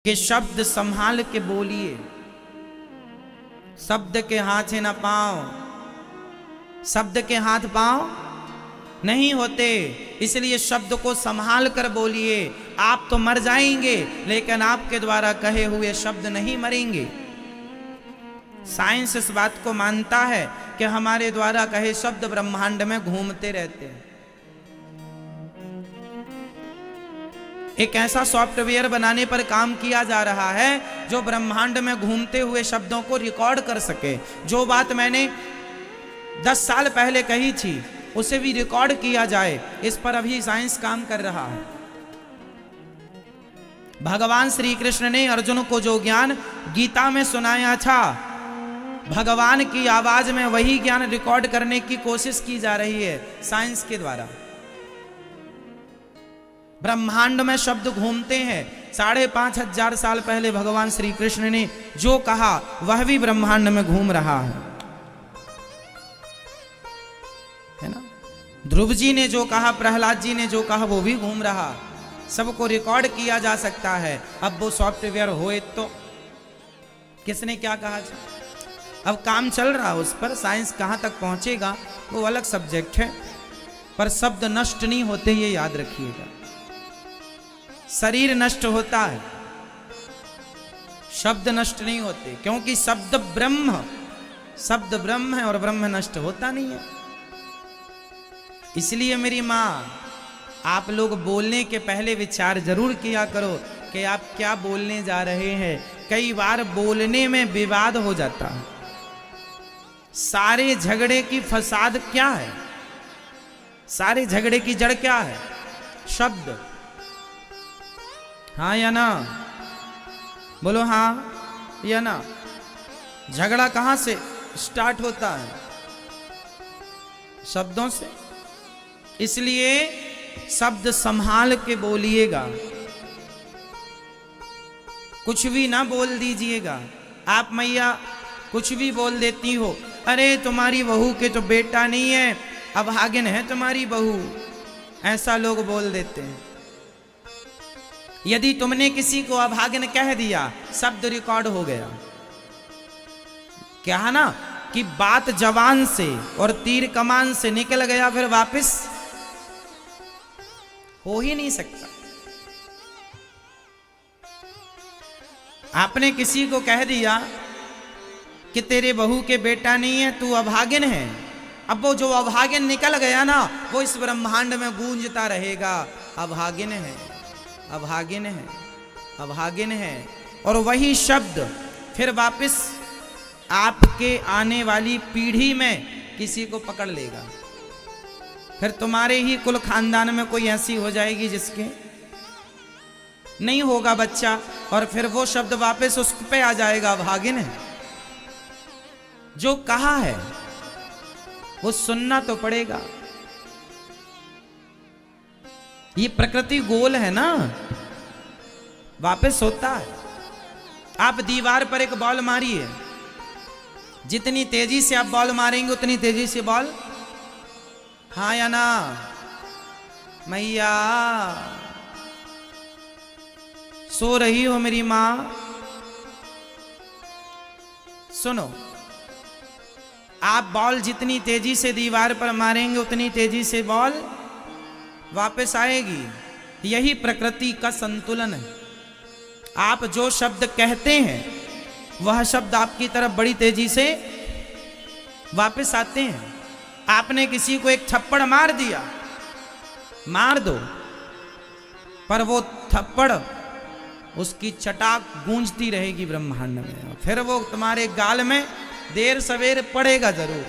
कि शब्द संभाल के बोलिए। शब्द के हाथ न पांव, शब्द के हाथ पांव नहीं होते, इसलिए शब्द को संभाल कर बोलिए। आप तो मर जाएंगे लेकिन आपके द्वारा कहे हुए शब्द नहीं मरेंगे। साइंस इस बात को मानता है कि हमारे द्वारा कहे शब्द ब्रह्मांड में घूमते रहते हैं। एक ऐसा सॉफ्टवेयर बनाने पर काम किया जा रहा है जो ब्रह्मांड में घूमते हुए शब्दों को रिकॉर्ड कर सके। जो बात मैंने 10 साल पहले कही थी उसे भी रिकॉर्ड किया जाए, इस पर अभी साइंस काम कर रहा है। भगवान श्री कृष्ण ने अर्जुन को जो ज्ञान गीता में सुनाया था, भगवान की आवाज में वही ज्ञान रिकॉर्ड करने की कोशिश की जा रही है साइंस के द्वारा। ब्रह्मांड में शब्द घूमते हैं। 5,500 साल पहले भगवान श्री कृष्ण ने जो कहा वह भी ब्रह्मांड में घूम रहा है ना। ध्रुव जी ने जो कहा, प्रहलाद जी ने जो कहा वो भी घूम रहा। सबको रिकॉर्ड किया जा सकता है। अब वो सॉफ्टवेयर होए तो किसने क्या कहा था, अब काम चल रहा उस पर। साइंस कहां तक पहुंचेगा वो अलग सब्जेक्ट है, पर शब्द नष्ट नहीं होते ये याद रखिएगा। शरीर नष्ट होता है, शब्द नष्ट नहीं होते, क्योंकि शब्द ब्रह्म है और ब्रह्म नष्ट होता नहीं है। इसलिए मेरी माँ, आप लोग बोलने के पहले विचार जरूर किया करो कि आप क्या बोलने जा रहे हैं। कई बार बोलने में विवाद हो जाता है। सारे झगड़े की फसाद क्या है, सारे झगड़े की जड़ क्या है? शब्द। हाँ या ना? बोलो हाँ या ना। झगड़ा कहां से स्टार्ट होता है? शब्दों से। इसलिए शब्द संभाल के बोलिएगा, कुछ भी ना बोल दीजिएगा। आप मैया कुछ भी बोल देती हो, अरे तुम्हारी बहू के तो बेटा नहीं है, अभागिन है तुम्हारी बहू, ऐसा लोग बोल देते हैं। यदि तुमने किसी को अभागिन कह दिया, शब्द रिकॉर्ड हो गया। क्या है ना कि बात जवान से और तीर कमान से निकल गया, फिर वापस हो ही नहीं सकता। आपने किसी को कह दिया कि तेरे बहू के बेटा नहीं है, तू अभागिन है। अब वो जो अभागिन निकल गया ना, वो इस ब्रह्मांड में गूंजता रहेगा, अभागिन है, अभागिन है, अभागिन है। और वही शब्द फिर वापस आपके आने वाली पीढ़ी में किसी को पकड़ लेगा। फिर तुम्हारे ही कुल खानदान में कोई ऐसी हो जाएगी जिसके नहीं होगा बच्चा, और फिर वो शब्द वापस उस पे आ जाएगा, अभागिन है। जो कहा है वो सुनना तो पड़ेगा। ये प्रकृति गोल है ना, वापस होता है। आप दीवार पर एक बॉल मारिए, जितनी तेजी से आप बॉल मारेंगे उतनी तेजी से बॉल, हाँ या ना मैया? सो रही हो मेरी मां? सुनो, आप बॉल जितनी तेजी से दीवार पर मारेंगे उतनी तेजी से बॉल वापस आएगी। यही प्रकृति का संतुलन है। आप जो शब्द कहते हैं वह शब्द आपकी तरफ बड़ी तेजी से वापस आते हैं। आपने किसी को एक थप्पड़ मार दिया, मार दो, पर वो थप्पड़ उसकी चटाक गूंजती रहेगी ब्रह्मांड में, फिर वो तुम्हारे गाल में देर सवेर पड़ेगा जरूर।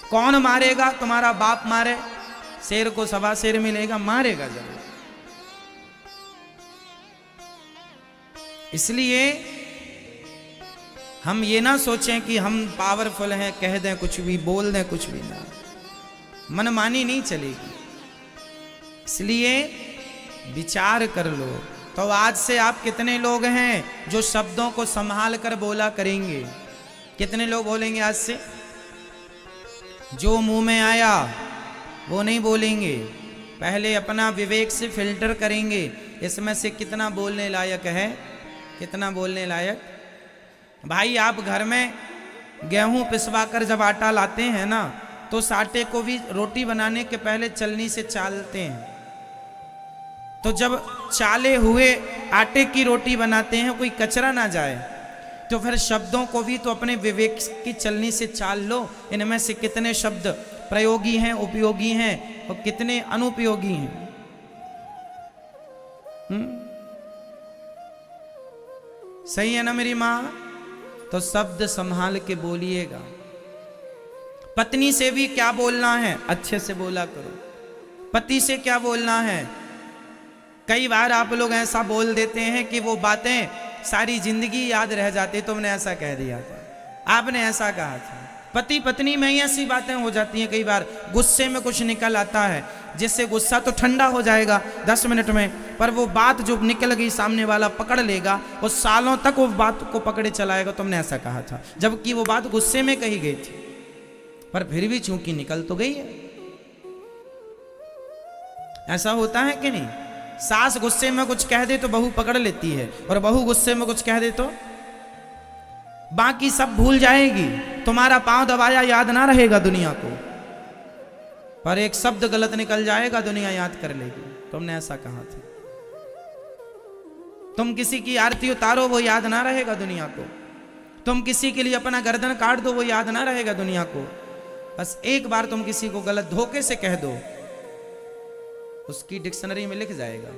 कौन मारेगा? तुम्हारा बाप मारे, शेर को सवा शेर मिलेगा, मारेगा जरूर। इसलिए हम ये ना सोचें कि हम पावरफुल हैं, कह दें कुछ भी, बोल दें कुछ भी, ना, मनमानी नहीं चलेगी। इसलिए विचार कर लो। तो आज से आप कितने लोग हैं जो शब्दों को संभाल कर बोला करेंगे? कितने लोग बोलेंगे आज से? जो मुंह में आया वो नहीं बोलेंगे, पहले अपना विवेक से फिल्टर करेंगे, इसमें से कितना बोलने लायक है कितना बोलने लायक। भाई आप घर में गेहूं पिसवा कर जब आटा लाते हैं ना, तो उस आटे को भी रोटी बनाने के पहले चलनी से चालते हैं। तो जब चाले हुए आटे की रोटी बनाते हैं, कोई कचरा ना जाए, तो फिर शब्दों को भी तो अपने विवेक की चलनी से चाल लो। इनमें से कितने शब्द प्रयोगी हैं, उपयोगी हैं, और कितने अनुपयोगी हैं। सही है ना मेरी माँ? तो शब्द संभाल के बोलिएगा। पत्नी से भी क्या बोलना है, अच्छे से बोला करो। पति से क्या बोलना है, कई बार आप लोग ऐसा बोल देते हैं कि वो बातें सारी जिंदगी याद रह जाती। तुमने ऐसा कह दिया था, आपने ऐसा कहा था। पति पत्नी में ही ऐसी बातें हो जाती हैं। कई बार गुस्से में कुछ निकल आता है, जिससे गुस्सा तो ठंडा हो जाएगा 10 मिनट में, पर वो बात जो निकल गई सामने वाला पकड़ लेगा, वो सालों तक वो बात को पकड़े चलाएगा। तुमने ऐसा कहा था, जबकि वो बात गुस्से में कही गई थी, पर फिर भी चूंकि निकल तो गई है। ऐसा होता है कि नहीं? सास गुस्से में कुछ कह दे तो बहू पकड़ लेती है, और बहू गुस्से में कुछ कह दे तो बाकी सब भूल जाएगी। तुम्हारा पांव दबाया याद ना रहेगा दुनिया को, पर एक शब्द गलत निकल जाएगा, दुनिया याद कर लेगी। तुमने ऐसा कहा था। तुम किसी की आरती उतारो, वो याद ना रहेगा दुनिया को। तुम किसी के लिए अपना गर्दन काट दो, वो याद ना रहेगा दुनिया को। बस एक बार तुम किसी को गलत धोखे से कह दो, उसकी डिक्शनरी में लिख जाएगा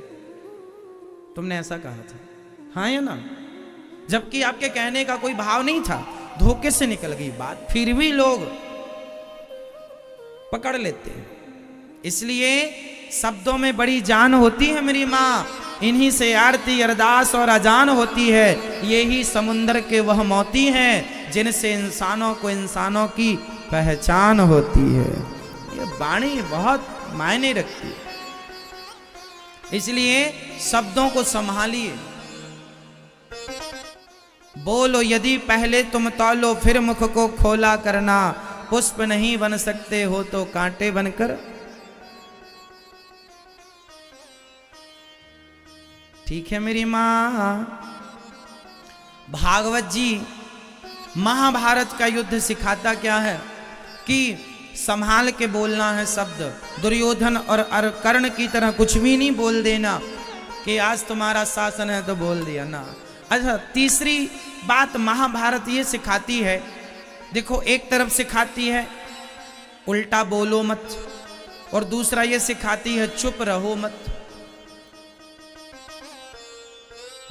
तुमने ऐसा कहा था। हाँ या ना? जबकि आपके कहने का कोई भाव नहीं था, धोखे से निकल गई बात, फिर भी लोग पकड़ लेते हैं। इसलिए शब्दों में बड़ी जान होती है मेरी माँ। इन्हीं से आरती अरदास और अजान होती है। यही समुंदर के वह मोती हैं जिनसे इंसानों को इंसानों की पहचान होती है। ये वाणी बहुत मायने रखती है। इसलिए शब्दों को संभालिए। बोलो यदि पहले तुम तौलो, फिर मुख को खोला करना। पुष्प नहीं बन सकते हो तो कांटे बनकर। ठीक है मेरी मां। भागवत जी महाभारत का युद्ध सिखाता क्या है कि संभाल के बोलना है शब्द। दुर्योधन और कर्ण की तरह कुछ भी नहीं बोल देना कि आज तुम्हारा शासन है तो बोल दिया ना। अच्छा, तीसरी बात महाभारत ये सिखाती है, देखो एक तरफ सिखाती है उल्टा बोलो मत, और दूसरा ये सिखाती है चुप रहो मत।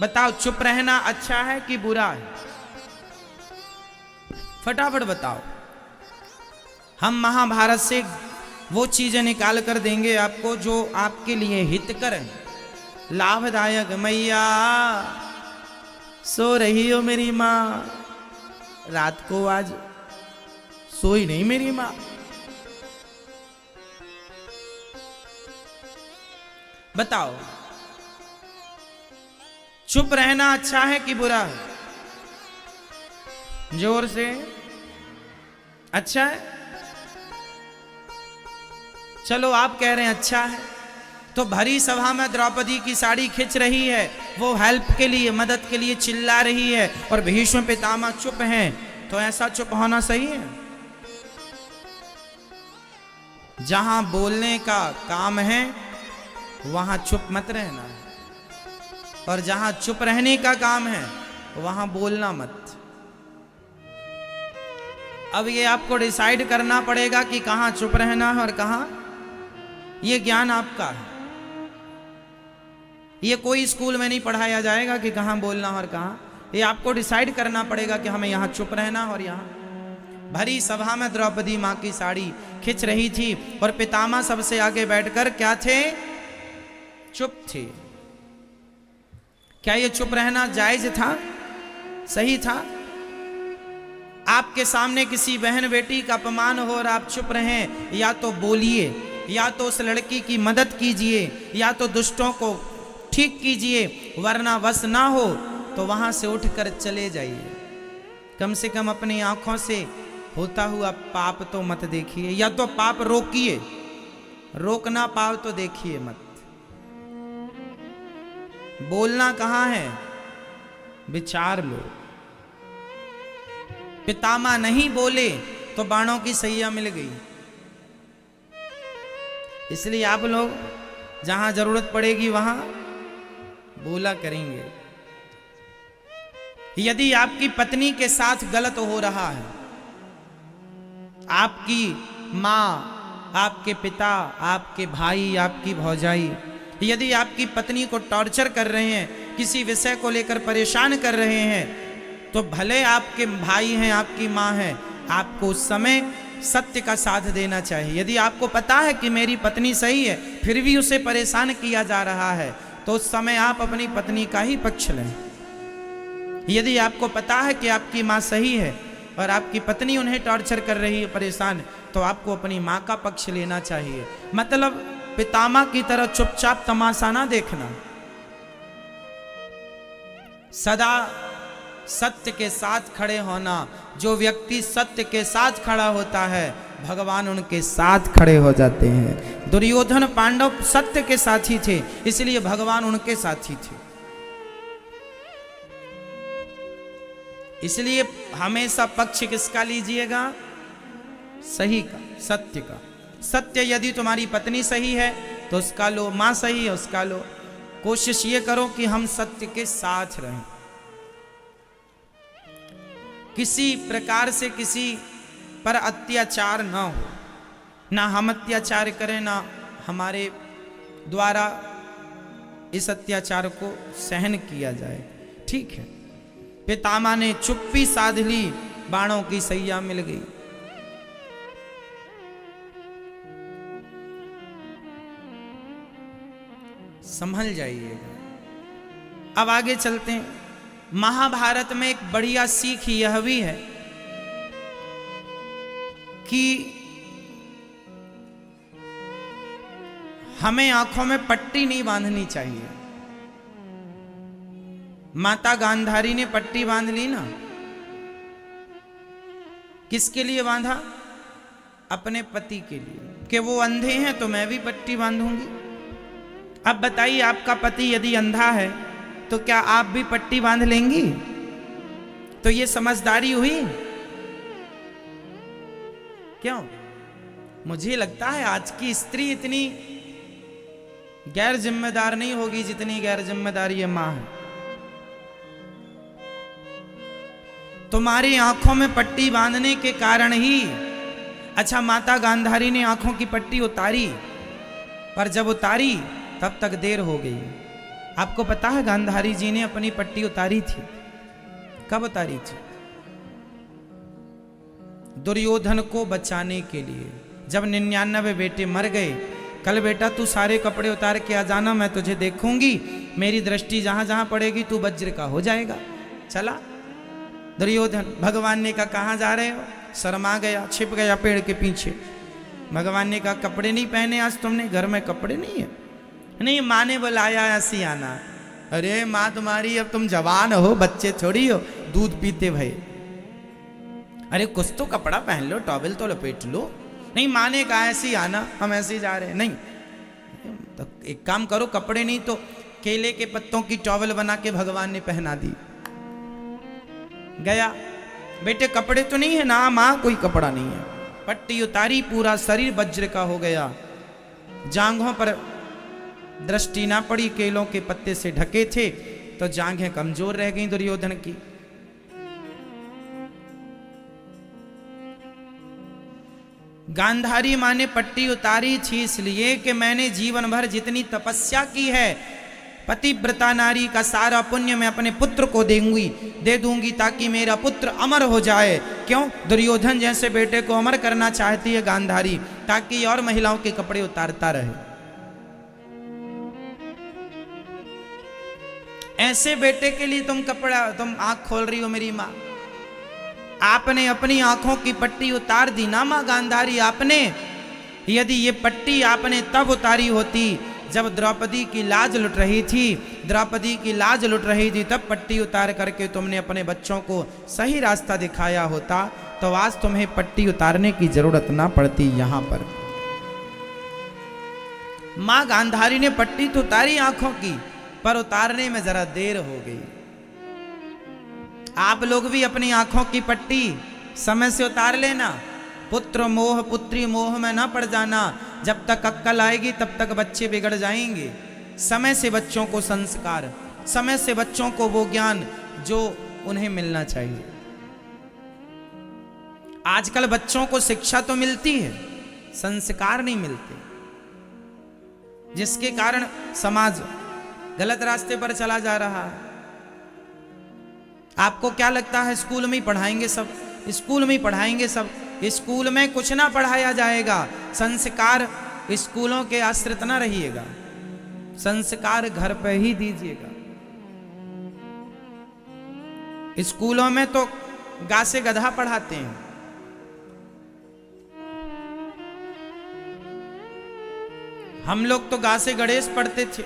बताओ चुप रहना अच्छा है कि बुरा है? फटाफट बताओ। हम महाभारत से वो चीजें निकाल कर देंगे आपको जो आपके लिए हितकर है, लाभदायक। मैया सो रही हो मेरी माँ? रात को आज सोई नहीं मेरी माँ? बताओ चुप रहना अच्छा है कि बुरा है? जोर से। अच्छा है? चलो आप कह रहे हैं अच्छा है, तो भरी सभा में द्रौपदी की साड़ी खिंच रही है, वो हेल्प के लिए मदद के लिए चिल्ला रही है, और भीष्म पितामह चुप हैं, तो ऐसा चुप होना सही है? जहां बोलने का काम है वहां चुप मत रहना है, और जहां चुप रहने का काम है वहां बोलना मत। अब ये आपको डिसाइड करना पड़ेगा कि कहां चुप रहना है और कहां। ये ज्ञान आपका है, ये कोई स्कूल में नहीं पढ़ाया जाएगा कि कहां बोलना और कहां। ये आपको डिसाइड करना पड़ेगा कि हमें यहां चुप रहना और यहां। भरी सभा में द्रौपदी मां की साड़ी खिंच रही थी, और पितामह सबसे आगे बैठकर क्या थे? चुप थे। क्या ये चुप रहना जायज था? सही था? आपके सामने किसी बहन बेटी का अपमान हो और आप चुप रहें, या तो बोलिए, या तो उस लड़की की मदद कीजिए, या तो दुष्टों को ठीक कीजिए, वरना वश ना हो तो वहां से उठकर चले जाइए। कम से कम अपनी आंखों से होता हुआ पाप तो मत देखिए, या तो पाप रोकिए, रोक ना पाओ तो देखिए मत। बोलना कहां है? विचार लो। पितामह नहीं बोले तो बाणों की सैया मिल गई। इसलिए आप लोग जहां जरूरत पड़ेगी वहां बोला करेंगे। यदि आपकी पत्नी के साथ गलत हो रहा है, आपकी मां, आपके पिता, आपके भाई, आपकी भौजाई यदि आपकी पत्नी को टॉर्चर कर रहे हैं, किसी विषय को लेकर परेशान कर रहे हैं, तो भले आपके भाई हैं, आपकी मां है, आपको उस समय सत्य का साथ देना चाहिए। यदि आपको पता है कि मेरी पत्नी सही है फिर भी उसे परेशान किया जा रहा है, तो उस समय आप अपनी पत्नी का ही पक्ष लें। यदि आपको पता है कि आपकी मां सही है और आपकी पत्नी उन्हें टॉर्चर कर रही है, परेशान, तो आपको अपनी मां का पक्ष लेना चाहिए। मतलब पितामह की तरह चुपचाप तमाशा ना देखना, सदा सत्य के साथ खड़े होना। जो व्यक्ति सत्य के साथ खड़ा होता है भगवान उनके साथ खड़े हो जाते हैं। दुर्योधन पांडव सत्य के साथी थे, इसलिए भगवान उनके साथी थे। इसलिए हमेशा पक्ष किसका लीजिएगा? सही का, सत्य का। सत्य यदि तुम्हारी पत्नी सही है तो उसका लो, मां सही है उसका लो। कोशिश ये करो कि हम सत्य के साथ रहें, किसी प्रकार से किसी पर अत्याचार ना हो, ना हम अत्याचार करें ना हमारे द्वारा इस अत्याचार को सहन किया जाए। ठीक है, पितामह ने चुप्पी साध ली, बाणों की सैया मिल गई। संभल जाइएगा। अब आगे चलते हैं। महाभारत में एक बढ़िया सीख यह भी है कि हमें आंखों में पट्टी नहीं बांधनी चाहिए। माता गांधारी ने पट्टी बांध ली ना, किसके लिए बांधा? अपने पति के लिए, कि वो अंधे हैं तो मैं भी पट्टी बांधूंगी। अब बताइए, आपका पति यदि अंधा है तो क्या आप भी पट्टी बांध लेंगी? तो ये समझदारी हुई? क्यों? मुझे लगता है आज की स्त्री इतनी गैर जिम्मेदार नहीं होगी जितनी गैर जिम्मेदार ये मां है। तुम्हारी आंखों में पट्टी बांधने के कारण ही, अच्छा माता गांधारी ने आंखों की पट्टी उतारी, पर जब उतारी तब तक देर हो गई। आपको पता है गांधारी जी ने अपनी पट्टी उतारी थी, कब उतारी थी? दुर्योधन को बचाने के लिए। जब 99 बेटे मर गए, कल बेटा तू सारे कपड़े उतार के आ जाना, मैं तुझे देखूंगी, मेरी दृष्टि जहां जहां पड़ेगी तू वज्र का हो जाएगा। चला दुर्योधन। भगवान ने कहा कहां जा रहे हो? शर्मा गया, छिप गया पेड़ के पीछे। भगवान ने कहा कपड़े नहीं पहने आज तुमने? घर में कपड़े नहीं है? नहीं, माँ ने बुलाया ऐसी आना। अरे माँ तुम्हारी, अब तुम जवान हो, बच्चे थोड़ी हो, दूध पीते भई। अरे कुछ तो कपड़ा पहन लो, टॉवेल तो लपेट लो। नहीं, माँ ने कहा ऐसी आना, हम ऐसे ही जा रहे हैं। नहीं तो एक काम करो, कपड़े नहीं तो केले के पत्तों की टॉवेल बना के भगवान ने पहना दी। गया, बेटे कपड़े तो नहीं है ना? माँ कोई कपड़ा नहीं है। पट्टी उतारी, पूरा शरीर वज्र का हो गया, जांघों पर दृष्टि ना पड़ी, केलों के पत्ते से ढके थे तो जांघें कमजोर रह गईं दुर्योधन की। गांधारी मां ने पट्टी उतारी थी इसलिए कि मैंने जीवन भर जितनी तपस्या की है, पतिव्रता नारी का सारा पुण्य मैं अपने पुत्र को दे दूंगी ताकि मेरा पुत्र अमर हो जाए। क्यों? दुर्योधन जैसे बेटे को अमर करना चाहती है गांधारी, ताकि और महिलाओं के कपड़े उतारता रहे। ऐसे बेटे के लिए तुम आंख खोल रही हो मेरी मां। आपने अपनी आंखों की पट्टी उतार दी ना मां गांधारी आपने। यदि ये पट्टी आपने तब उतारी होती जब द्रौपदी की लाज लुट रही थी, द्रौपदी की लाज लुट रही थी, तब पट्टी उतार करके तुमने अपने बच्चों को सही रास्ता दिखाया होता, तो आज तुम्हें पट्टी उतारने की जरूरत ना पड़ती। यहां पर मां गांधारी ने पट्टी तो उतारी आंखों की, पर उतारने में जरा देर हो गई। आप लोग भी अपनी आंखों की पट्टी समय से उतार लेना। पुत्र मोह पुत्री मोह में ना पड़ जाना। जब तक अक्कल आएगी तब तक बच्चे बिगड़ जाएंगे। समय से बच्चों को संस्कार, समय से बच्चों को वो ज्ञान जो उन्हें मिलना चाहिए। आजकल बच्चों को शिक्षा तो मिलती है, संस्कार नहीं मिलते, जिसके कारण समाज गलत रास्ते पर चला जा रहा है। आपको क्या लगता है स्कूल में ही पढ़ाएंगे सब? स्कूल में ही पढ़ाएंगे सब? स्कूल में कुछ ना पढ़ाया जाएगा। संस्कार स्कूलों के आश्रित ना रहिएगा, संस्कार घर पे ही दीजिएगा। स्कूलों में तो गा से गधा पढ़ाते हैं। हम लोग तो गा से गणेश पढ़ते थे।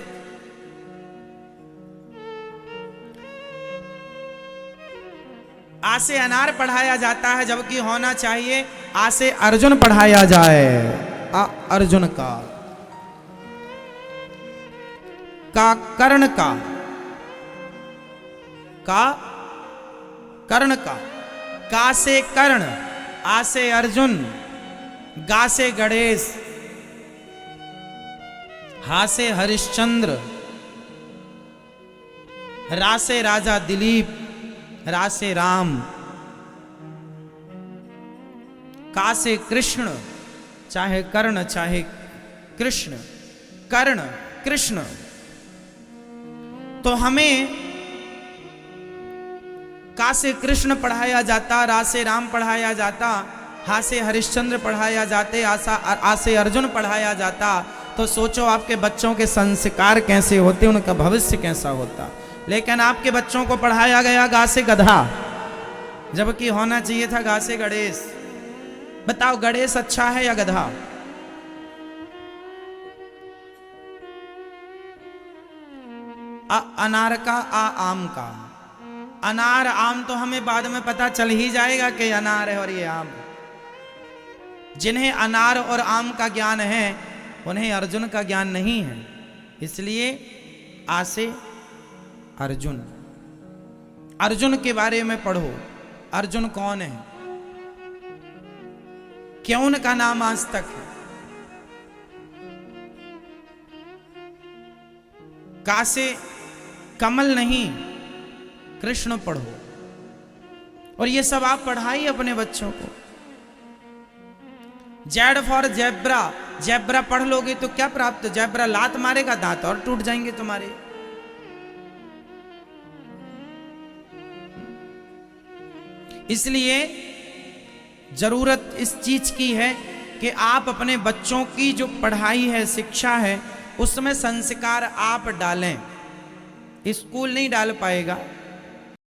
आ से अनार पढ़ाया जाता है, जबकि होना चाहिए आ से अर्जुन पढ़ाया जाए। अर्जुन का कर्ण का से कर्ण, आ से अर्जुन, गा से गणेश, हा से हरिश्चंद्र, रा से राजा दिलीप, रा से राम, का से कृष्ण, चाहे कर्ण चाहे कृष्ण, कर्ण कृष्ण। तो हमें का से कृष्ण पढ़ाया जाता, रा से राम पढ़ाया जाता, हा से हरिश्चंद्र पढ़ाया जाते, आ से अर्जुन पढ़ाया जाता। तो सोचो आपके बच्चों के संस्कार कैसे होते, उनका भविष्य कैसा होता। लेकिन आपके बच्चों को पढ़ाया गया गा से गधा, जबकि होना चाहिए था गा से गणेश। बताओ गणेश अच्छा है या गधा? अनार का आम का। अनार आम तो हमें बाद में पता चल ही जाएगा कि अनार है और ये आम। जिन्हें अनार और आम का ज्ञान है उन्हें अर्जुन का ज्ञान नहीं है। इसलिए आ से अर्जुन, अर्जुन के बारे में पढ़ो। अर्जुन कौन है, क्यों उनका नाम आज तक है? का से कमल नहीं, कृष्ण पढ़ो। और ये सब आप पढ़ाइए अपने बच्चों को। जेड फॉर जेब्रा, जेब्रा पढ़ लोगे तो क्या प्राप्त? जेब्रा लात मारेगा, दांत और टूट जाएंगे तुम्हारे। इसलिए जरूरत इस चीज की है कि आप अपने बच्चों की जो पढ़ाई है, शिक्षा है, उसमें संस्कार आप डालें। स्कूल नहीं डाल पाएगा,